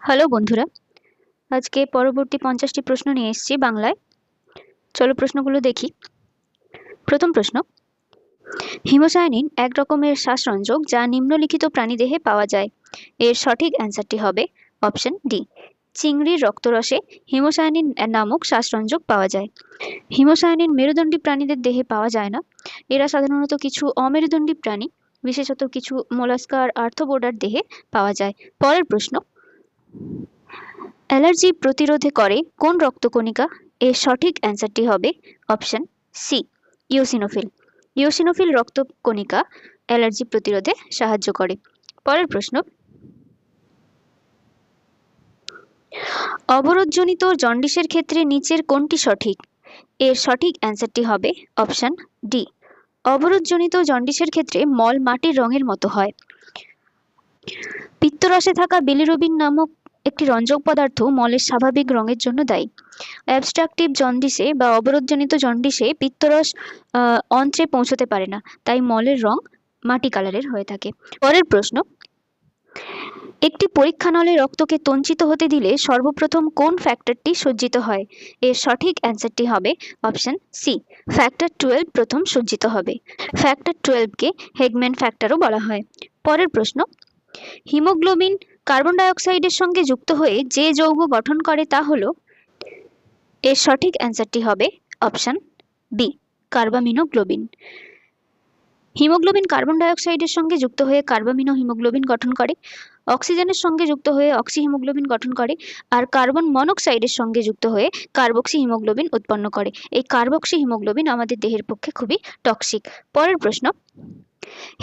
Hello বন্ধুরা, আজকে পরবর্তী 50টি প্রশ্ন নিয়ে এসেছি বাংলায়। চলো প্রশ্নগুলো দেখি। প্রথম প্রশ্ন, হিমোসায়ানিন এক রকমের শ্বাসরঞ্জক যা নিম্নলিখিত প্রাণীদেহে পাওয়া যায়। এর সঠিক অ্যান্সারটি হবে অপশন ডি। চিংড়ির রক্তরসে হিমোসায়ানিন নামক শ্বাসরঞ্জক পাওয়া যায়। হিমোসায়ানিন মেরুদণ্ডী প্রাণীদের দেহে পাওয়া যায় না। এরা সাধারণত কিছু অমেরুদণ্ডী প্রাণী, বিশেষত কিছু মোলাস্কা আর আর্থ্রোপোডার দেহে পাওয়া যায়। পরের প্রশ্ন, অ্যালার্জি প্রতিরোধে করে কোন রক্তকণিকা? এর সঠিক অ্যান্সারটি হবে অপশন সি, ইওসিনোফিল। ইওসিনোফিল রক্তকণিকা অ্যালার্জি প্রতিরোধে সাহায্য করে। পরের প্রশ্ন, অবরোধজনিত জন্ডিসের ক্ষেত্রে নিচের কোনটি সঠিক? এর সঠিক অ্যান্সারটি হবে অপশন ডি। অবরোধজনিত জন্ডিসের ক্ষেত্রে মল মাটির রঙের মতো হয়। পিত্তরসে থাকা বিলিরুবিন নামক একটি রঞ্জক পদার্থ মলের স্বাভাবিক রঙের জন্য দায়ী। অ্যাবস্ট্রাকটিভ জন্ডিসে বা অবরোধজনিত জন্ডিসে পিত্তরস অন্ত্রে পৌঁছতে পারে না, তাই মলের রং মাটি কালারের হয়ে থাকে। পরের প্রশ্ন, একটি পরীক্ষা নলে রক্তকে তঞ্চিত হতে দিলে সর্বপ্রথম কোন ফ্যাক্টরটি সজ্জিত হয়? এর সঠিক অ্যান্সারটি হবে অপশন সি, ফ্যাক্টর 12 প্রথম সজ্জিত হবে। ফ্যাক্টর 12কে হেগম্যান ফ্যাক্টরও বলা হয়। পরের প্রশ্ন, হিমোগ্লোবিন কার্বন ডাইঅক্সাইডের সঙ্গে যুক্ত হয়ে যে যৌগ গঠন করে তা হলো। এর সঠিক অ্যান্সারটি হবে অপশন বি, কার্বামিনোগ্লোবিন। হিমোগ্লোবিন কার্বন ডাইঅক্সাইডের সঙ্গে যুক্ত হয়ে কার্বামিনো হিমোগ্লোবিন গঠন করে, অক্সিজেনের সঙ্গে যুক্ত হয়ে অক্সি হিমোগ্লোবিন গঠন করে, আর কার্বন মনোক্সাইডের সঙ্গে যুক্ত হয়ে কার্বক্সি হিমোগ্লোবিন উৎপন্ন করে। এই কার্বক্সি হিমোগ্লোবিন আমাদের দেহের পক্ষে খুবই টক্সিক। পরের প্রশ্ন,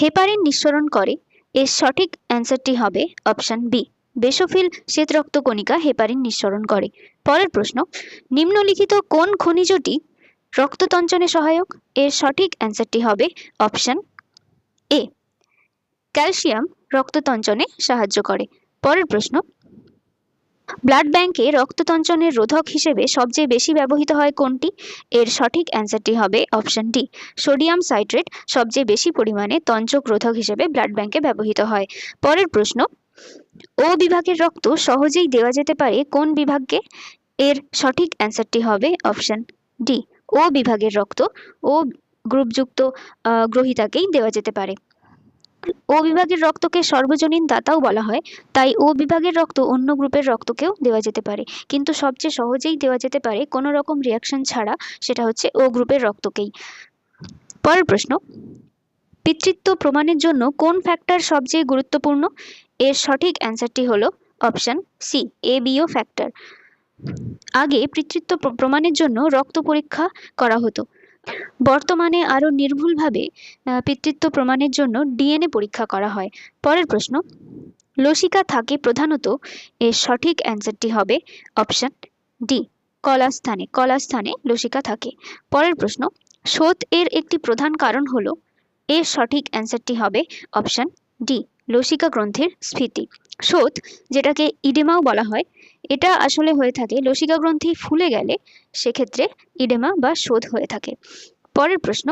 হেপারিন নিঃসরণ করে। এর সঠিক অ্যান্সারটি হবে অপশন বি, বেসোফিল শ্বেত রক্তকণিকা হেপারিন নিঃসরণ করে। পরের প্রশ্ন, নিম্নলিখিত কোন খনিজটি রক্ততঞ্চনে সহায়ক? এর সঠিক অ্যান্সারটি হবে অপশন এ, ক্যালসিয়াম রক্ততঞ্চনে সাহায্য করে। পরের প্রশ্ন, ব্লাড ব্যাংকে রক্ততঞ্চনের রোধক হিসেবে সবচেয়ে বেশি ব্যবহৃত হয় কোনটি? এর সঠিক অ্যান্সারটি হবে অপশন ডি, সোডিয়াম সাইট্রেট সবচেয়ে বেশি পরিমাণে তঞ্চক রোধক হিসেবে ব্লাড ব্যাংকে ব্যবহৃত হয়। পরের প্রশ্ন, ও বিভাগের রক্ত সহজেই দেওয়া যেতে পারে কোন বিভাগকে? এর সঠিক অ্যান্সারটি হবে অপশন ডি, ও বিভাগের রক্ত ও গ্রুপযুক্ত গ্রহীতাকেই দেওয়া যেতে পারে। ও বিভাগের রক্তকে সর্বজনীন দাতাও বলা হয়, তাই ও বিভাগের রক্ত অন্য গ্রুপের রক্তকেও দেওয়া যেতে পারে, কিন্তু সবচেয়ে সহজেই দেওয়া যেতে পারে কোনো রকম রিয়াকশন ছাড়া, সেটা হচ্ছে ও গ্রুপের রক্তকেই। পরের প্রশ্ন, পিতৃত্ব প্রমাণের জন্য কোন ফ্যাক্টর সবচেয়ে গুরুত্বপূর্ণ? এর সঠিক অ্যান্সারটি হলো অপশন সি, এবিও ফ্যাক্টর। আগে পিতৃত্ব প্রমাণের জন্য রক্ত পরীক্ষা করা হতো, বর্তমানে আরও নির্ভুলভাবে পিতৃত্ব প্রমাণের জন্য ডিএনএ পরীক্ষা করা হয়। পরের প্রশ্ন, লসিকা থাকে প্রধানত। এর সঠিক অ্যান্সারটি হবে অপশন ডি, কলাস্থানে। কলাস্থানে লসিকা থাকে। পরের প্রশ্ন, শোথ এর একটি প্রধান কারণ হলো। এর সঠিক অ্যান্সারটি হবে অপশন ডি, লসিকা গ্রন্থির স্ফীতি। শোথ, যেটাকে ইডেমাও বলা হয়, এটা আসলে হয়ে থাকে লসিকা গ্রন্থি ফুলে গেলে, সেক্ষেত্রে ইডেমা বা শোথ হয়ে থাকে। পরের প্রশ্ন,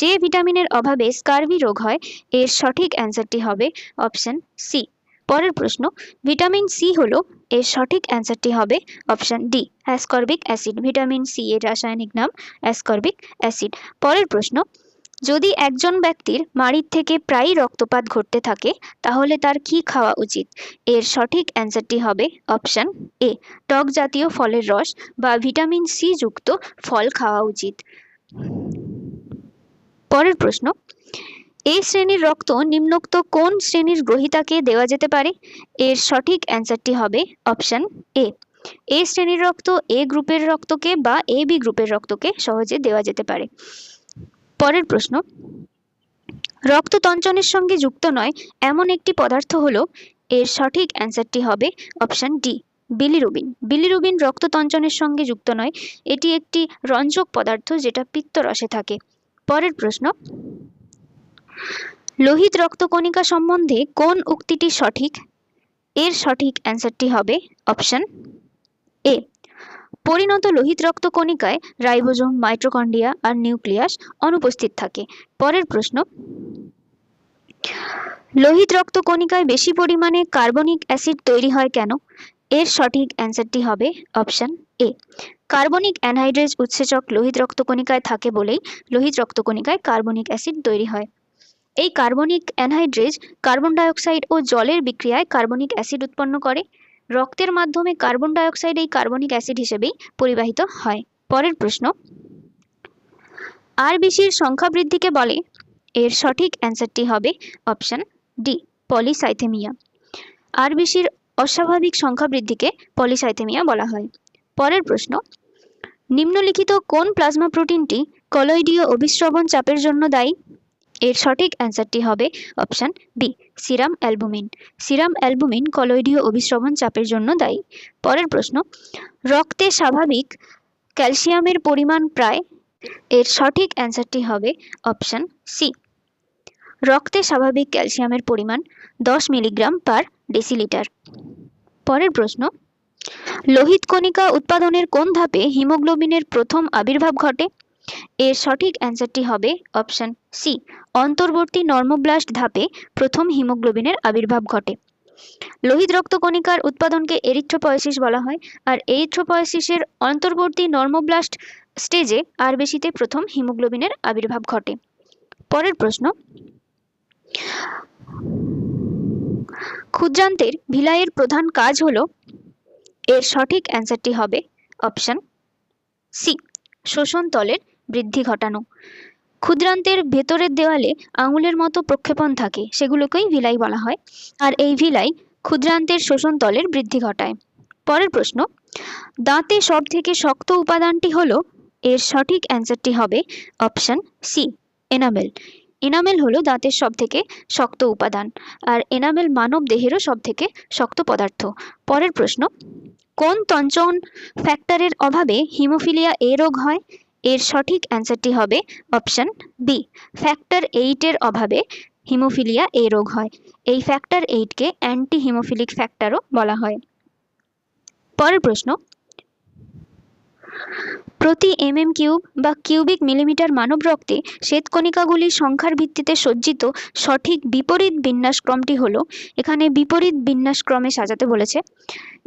যে ভিটামিনের অভাবে স্কারভি রোগ হয়। এর সঠিক অ্যান্সারটি হবে অপশন সি। পরের প্রশ্ন, ভিটামিন সি হলো। এর সঠিক অ্যান্সারটি হবে option D, ascorbic acid. Vitamin C এর রাসায়নিক নাম অ্যাসকর্বিক অ্যাসিড। পরের প্রশ্ন, যদি একজন ব্যক্তির মাড়ির থেকে প্রায়ই রক্তপাত ঘটতে থাকে, তাহলে তার কি খাওয়া উচিত? এর সঠিক অ্যান্সারটি হবে অপশন এ, টক জাতীয় ফলের রস বা ভিটামিন সি যুক্ত ফল খাওয়া উচিত। পরের প্রশ্ন, এই শ্রেণীর রক্ত নিম্নোক্ত কোন শ্রেণীর গ্রহীতাকে দেওয়া যেতে পারে? এর সঠিক অ্যান্সারটি হবে অপশন এ, এই শ্রেণীর রক্ত এ গ্রুপের রক্তকে বা এ বি গ্রুপের রক্তকে সহজে দেওয়া যেতে পারে। পরের প্রশ্ন, রক্ততঞ্চনের সঙ্গে যুক্ত নয় এমন একটি পদার্থ হলো। এর সঠিক অ্যান্সারটি হবে অপশন ডি, বিলিরুবিন। বিলিরুবিন রক্ততঞ্চনের সঙ্গে যুক্ত নয়, এটি একটি রঞ্জক পদার্থ যেটা পিত্তরসে থাকে। পরের প্রশ্ন, লোহিত রক্তকণিকা সম্বন্ধে কোন উক্তিটি সঠিক? এর সঠিক অ্যান্সারটি হবে অপশন এ, পরিণত লোহিত রক্তকণিকায় রাইবোজোম, মাইটোকন্ড্রিয়া আর নিউক্লিয়াস অনুপস্থিত থাকে। পরের প্রশ্ন, লোহিত রক্তকণিকায় বেশি পরিমাণে কার্বনিক অ্যাসিড তৈরি হয় কেন? এর সঠিক অ্যান্সারটি হবে অপশন এ। কার্বনিক অ্যানহাইড্রেজ উৎসেচক লোহিত রক্তকণিকায় থাকে বলেই লোহিত রক্তকণিকায় কার্বনিক অ্যাসিড তৈরি হয়। এই কার্বনিক অ্যানহাইড্রেজ কার্বন ডাইঅক্সাইড ও জলের বিক্রিয়ায় কার্বনিক অ্যাসিড উৎপন্ন করে। রক্তের মাধ্যমে কার্বন ডাইঅক্সাইড এই কার্বনিক অ্যাসিড হিসেবেই পরিবাহিত হয়। পরের প্রশ্ন, আরবিসির সংখ্যা বৃদ্ধিকে বলে? এর সঠিক অ্যান্সারটি হবে অপশন ডি, পলিসাইথেমিয়া। আরবিসির অস্বাভাবিক সংখ্যা বৃদ্ধিকে পলিসাইথেমিয়া বলা হয়। পরের প্রশ্ন, নিম্নলিখিত কোন প্লাজমা প্রোটিনটি কলয়েডীয় অভিস্রবণ চাপের জন্য দায়ী? এর সঠিক অ্যান্সারটি হবে option B, serum albumin. Serum albumin কলয়েডীয় অভিস্রবণ চাপের জন্য দায়ী। পরের প্রশ্ন, রক্তে স্বাভাবিক ক্যালসিয়ামের পরিমাণ প্রায়? এর সঠিক অ্যান্সারটি হবে অপশন সি, রক্তে স্বাভাবিক ক্যালসিয়ামের পরিমাণ 10 মিলিগ্রাম পার ডেসিলিটার। পরের প্রশ্ন, লোহিত কণিকা উৎপাদনের কোন ধাপে হিমোগ্লোবিনের প্রথম আবির্ভাব ঘটে? এর সঠিক অ্যান্সারটি হবে অপশন সি, অন্তর্বর্তী নর্মোব্লাস্ট ধাপে প্রথম হিমোগ্লোবিনের আবির্ভাব ঘটে। লোহিত রক্তকণিকার উৎপাদনকে এরিথ্রোপয়েসিস বলা হয়, আর এরিথ্রোপয়েসিসের অন্তর্বর্তী নর্মোব্লাস্ট স্টেজে আরবিসিতে প্রথম হিমোগ্লোবিনের আবির্ভাব ঘটে। পরের প্রশ্ন, ক্ষুদ্রান্তের ভিলাইয়ের প্রধান কাজ হলো? এর সঠিক অ্যান্সারটি হবে অপশন সি, শোষণ তলের বৃদ্ধি ঘটানো। ক্ষুদ্রান্তের ভেতরের দেওয়ালে আঙুলের মতো প্রক্ষেপণ থাকে, সেগুলোকেই ভিলাই বলা হয়, আর এই ভিলাই ক্ষুদ্রান্তের শোষণ তলের বৃদ্ধি ঘটায়। পরের প্রশ্ন, দাঁতে সব থেকে শক্ত উপাদানটি হলো? এর সঠিক অ্যান্সারটি হবে অপশন সি, এনামেল। এনামেল হলো দাঁতের সব থেকে শক্ত উপাদান, আর এনামেল মানব দেহেরও সব থেকে শক্ত পদার্থ। পরের প্রশ্ন, কোন তঞ্চন ফ্যাক্টরের অভাবে হিমোফিলিয়া এ রোগ হয়? এর সঠিক অ্যান্সারটি হবে অপশন বি, ফ্যাক্টর 8-এর অভাবে হিমোফিলিয়া এ রোগ হয়। এই ফ্যাক্টর 8-কে অ্যান্টি হিমোফিলিক ফ্যাক্টরও বলা হয়। পরের প্রশ্ন, প্রতি কিউব বা কিউবিক মিলিমিটার মানব রক্তে শ্বেতকণিকাগুলির সংখ্যার ভিত্তিতে সজ্জিত সঠিক বিপরীত বিন্যাসক্রমটি হলো? এখানে বিপরীত বিন্যাসক্রমে সাজাতে বলেছে।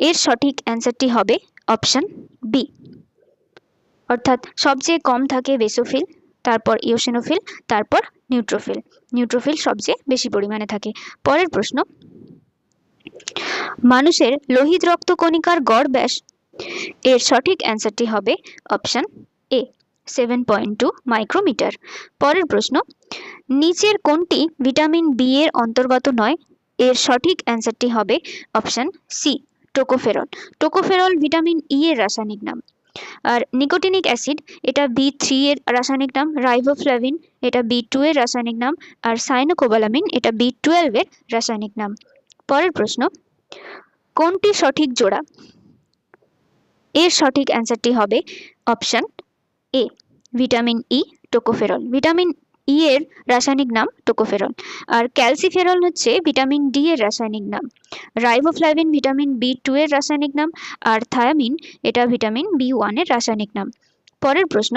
এর সঠিক অ্যান্সারটি হবে অপশন বি, অর্থাৎ সবচেয়ে কম থাকে বেসোফিল, তারপর ইওসিনোফিল, তারপর নিউট্রোফিল। নিউট্রোফিল সবচেয়ে বেশি পরিমাণে থাকে। পরের প্রশ্ন, মানুষের লোহিত রক্তকণিকার গড় ব্যাস? এর সঠিক অ্যান্সারটি হবে অপশন এ, 7.2 মাইক্রোমিটার। পরের প্রশ্ন, নিচের কোনটি ভিটামিন বি এর অন্তর্গত নয়? এর সঠিক অ্যান্সারটি হবে option C, tocopherol. Tocopherol vitamin E এর রাসায়নিক নাম। আর নিকোটিনিক অ্যাসিড, এটা B3 এর রাসায়নিক নাম। রাইবোফ্লাভিন, এটা B2 এর রাসায়নিক নাম। আর সাইনোকোবালামিন, এটা B12 এর রাসায়নিক নাম। পরের প্রশ্ন, কোনটি সঠিক জোড়া? এর সঠিক অ্যান্সারটি হবে option A, vitamin E, tocopherol. Vitamin E এর রাসায়নিক নাম টোকোফেরল, আর ক্যালসিফেরল হচ্ছে ভিটামিন ডি এর রাসায়নিক নাম। রাইবোফ্লাভিন ভিটামিন B2 এর রাসায়নিক নাম, আর থায়ামিন এটা ভিটামিন B1 এর রাসায়নিক নাম। পরের প্রশ্ন,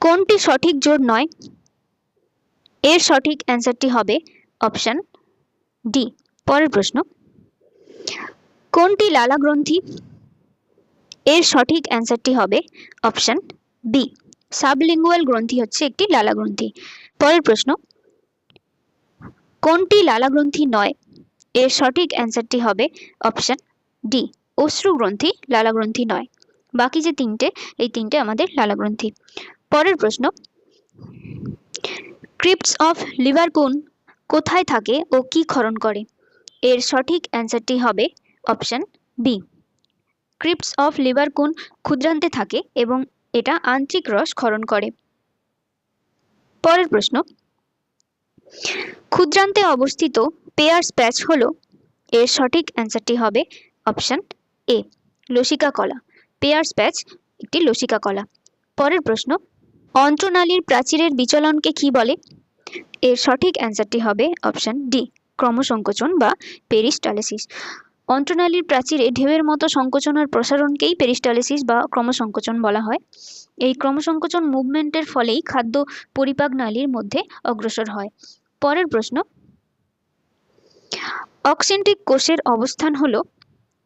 কোনটি সঠিক জোড় নয়? এর সঠিক অ্যান্সারটি হবে অপশন ডি। পরের প্রশ্ন, কোনটি লালা গ্রন্থি? এর সঠিক অ্যান্সারটি হবে অপশন বি, সাবলিঙ্গুয়াল গ্রন্থি হচ্ছে একটি লালা গ্রন্থি। পরের প্রশ্ন, কোনটি লালা গ্রন্থি নয়? এর সঠিক অ্যান্সারটি হবে অপশন ডি, অশ্রু গ্রন্থি লালা গ্রন্থি নয়। বাকি যে তিনটে, এই তিনটে আমাদের লালা গ্রন্থি। পরের প্রশ্ন, ক্রিপ্টস অফ লিভারপুন কোথায় থাকে ও কি ক্ষরণ করে? এর সঠিক অ্যান্সারটি হবে অপশন বি, ক্রিপ্টস অফ লিভারকুন ক্ষুদ্রান্তে থাকে এবং এটা আন্ত্রিক রস ক্ষরণ করে। পরের প্রশ্ন, ক্ষুদ্রান্তে অবস্থিত পেয়ার্স প্যাচ হলো? এর সঠিক অ্যান্সারটি হবে অপশন এ, লসিকা কলা। পেয়ার্স প্যাচ একটি লসিকা কলা। পরের প্রশ্ন, অন্ত্রনালীর প্রাচীরের বিচলনকে কি বলে? এর সঠিক অ্যান্সারটি হবে অপশন ডি, ক্রমসংকোচন বা পেরিস্টালসিস। অন্ত্রনালীর প্রাচীরে ঢেউয়ের মতো সংকোচন আর প্রসারণকেই পেরিস্টালসিস বা ক্রমসংকোচন বলা হয়। এই ক্রমসংকোচন মুভমেন্টের ফলেই খাদ্য পরিপাক নালীর মধ্যে অগ্রসর হয়। পরের প্রশ্ন, অক্সেন্ট্রিক কোষের অবস্থান হলো,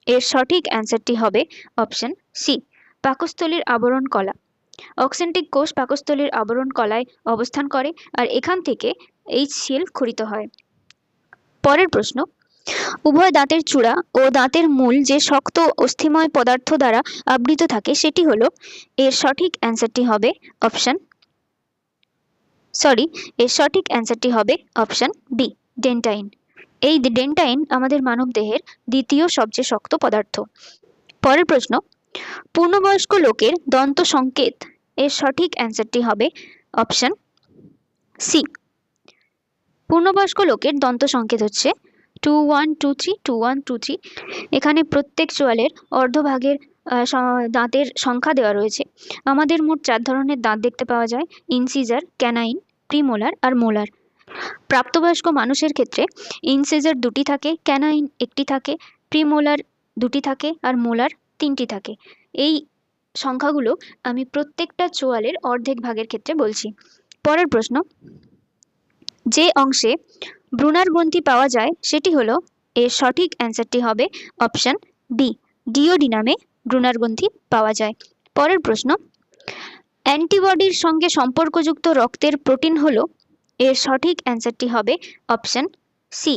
এর সঠিক অ্যান্সারটি হবে অপশন সি, পাকস্থলীর আবরণ কলা। অক্সেন্ট্রিক কোষ পাকস্থলীর আবরণ কলায় অবস্থান করে আর এখান থেকে HCl ক্ষরিত হয়। পরের প্রশ্ন, উভয় দাঁতের চূড়া ও দাঁতের মূল যে শক্ত অস্থিময় পদার্থ দ্বারা আবৃত থাকে সেটি হলো, এর সঠিক অ্যান্সারটি হবে অপশন বি, ডেন্টাইন। এই ডেন্টাইন আমাদের মানবদেহের দ্বিতীয় সবচেয়ে শক্ত পদার্থ। পরের প্রশ্ন, পূর্ণবয়স্ক লোকের দন্ত সংকেত, এর সঠিক অ্যান্সারটি হবে অপশন সি। পূর্ণবয়স্ক লোকের দন্ত সংকেত হচ্ছে 2123 2123। এখানে প্রত্যেক চোয়ালের অর্ধভাগের দাঁতের সংখ্যা দেওয়া রয়েছে। আমাদের মোট 4 ধরনের দাঁত দেখতে পাওয়া যায়, ইনসিজার, ক্যানাইন, প্রিমোলার আর মোলার। প্রাপ্তবয়স্ক মানুষের ক্ষেত্রে ইনসিজার 2টি থাকে, ক্যানাইন 1টি থাকে, প্রিমোলার 2টি থাকে আর মোলার 3টি থাকে। এই সংখ্যাগুলো আমি প্রত্যেকটা চোয়ালের অর্ধেক ভাগের ক্ষেত্রে বলছি। পরের প্রশ্ন, যে অংশে ব্রুনার গ্রন্থি পাওয়া যায় সেটি হলো, এর সঠিক অ্যান্সারটি হবে অপশন বি, ডিওডিনামে ব্রুনার গ্রন্থি পাওয়া যায়। পরের প্রশ্ন, অ্যান্টিবডির সঙ্গে সম্পর্কযুক্ত রক্তের প্রোটিন হলো, এর সঠিক অ্যান্সারটি হবে অপশন সি,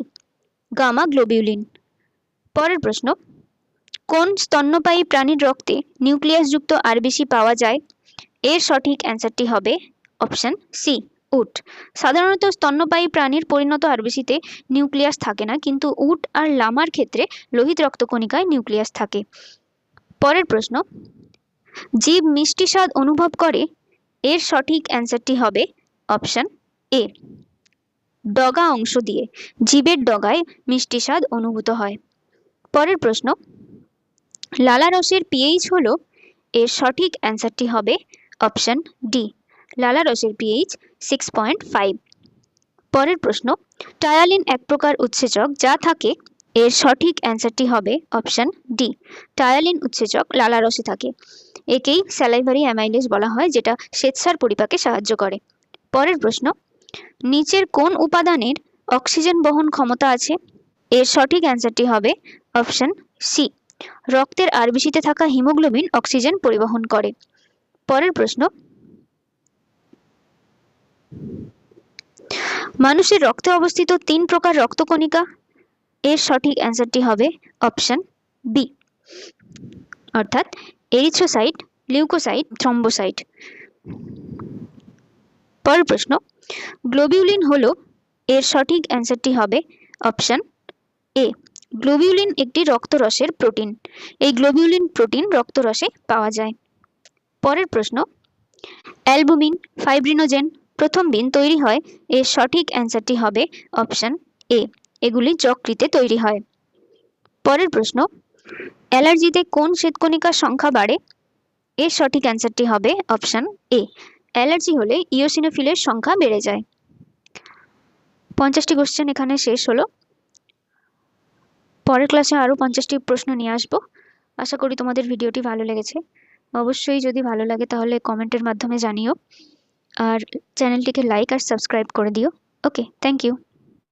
গামা গ্লোবিউলিন। পরের প্রশ্ন, কোন স্তন্যপায়ী প্রাণীর রক্তে নিউক্লিয়াসযুক্ত আরবিসি পাওয়া যায়? এর সঠিক অ্যান্সারটি হবে অপশন সি, উট। সাধারণত স্তন্যপায়ী প্রাণীর পরিণত আরবিসিতে নিউক্লিয়াস থাকে না, কিন্তু উট আর লামার ক্ষেত্রে লোহিত রক্তকণিকায় নিউক্লিয়াস থাকে। পরের প্রশ্ন, জীব মিষ্টি স্বাদ অনুভব করে, এর সঠিক অ্যান্সারটি হবে অপশন এ, ডগা অংশ দিয়ে। জীবের ডগায় মিষ্টি স্বাদ অনুভূত হয়। পরের প্রশ্ন, লালারসের পিএইচ হলো, এর সঠিক অ্যান্সারটি হবে অপশন ডি, লালারসের পিএইচ 6.5। পরের প্রশ্ন, টায়ালিন এক প্রকার উৎসেচক যা থাকে, এর সঠিক অ্যান্সারটি হবে অপশন ডি, টায়ালিন উৎসেচক লালারসে থাকে। একেই স্যালাইভারি অ্যামাইলেজ বলা হয়, যেটা শ্বেতসার পরিপাকে সাহায্য করে। পরের প্রশ্ন, নিচের কোন উপাদানের অক্সিজেন বহন ক্ষমতা আছে? এর সঠিক অ্যান্সারটি হবে অপশন সি, রক্তের আরবিসিতে থাকা হিমোগ্লোবিন অক্সিজেন পরিবহন করে। পরের প্রশ্ন, মানুষের রক্তে অবস্থিত 3 প্রকার রক্তকণিকা, এর সঠিক অ্যান্সারটি হবে অপশন বি, অর্থাৎ এরিথ্রোসাইট, লিউকোসাইট, থ্রম্বোসাইট। পরের প্রশ্ন, গ্লোবিউলিন হলো, এর সঠিক অ্যান্সারটি হবে অপশন এ, গ্লোবিউলিন একটি রক্তরসের প্রোটিন। এই গ্লোবিউলিন প্রোটিন রক্তরসে পাওয়া যায়। পরের প্রশ্ন, অ্যালবুমিন, ফাইব্রিনোজেন, প্রথমবিন তৈরি হয়, এর সঠিক অ্যান্সারটি হবে অপশন এ, এগুলি যকৃতে তৈরি হয়। পরের প্রশ্ন, অ্যালার্জিতে কোন শ্বেতকণিকার সংখ্যা বাড়ে? এর সঠিক অ্যান্সারটি হবে অপশন এ, অ্যালার্জি হলে ইওসিনোফিলের সংখ্যা বেড়ে যায়। 50টি কোশ্চেন এখানে শেষ হলো। পরের ক্লাসে আরও 50টি প্রশ্ন নিয়ে আসবো। আশা করি তোমাদের ভিডিওটি ভালো লেগেছে। অবশ্যই যদি ভালো লাগে তাহলে কমেন্টের মাধ্যমে জানিও, আর চ্যানেলটিকে লাইক আর সাবস্ক্রাইব করে দিও। ওকে, থ্যাংক ইউ।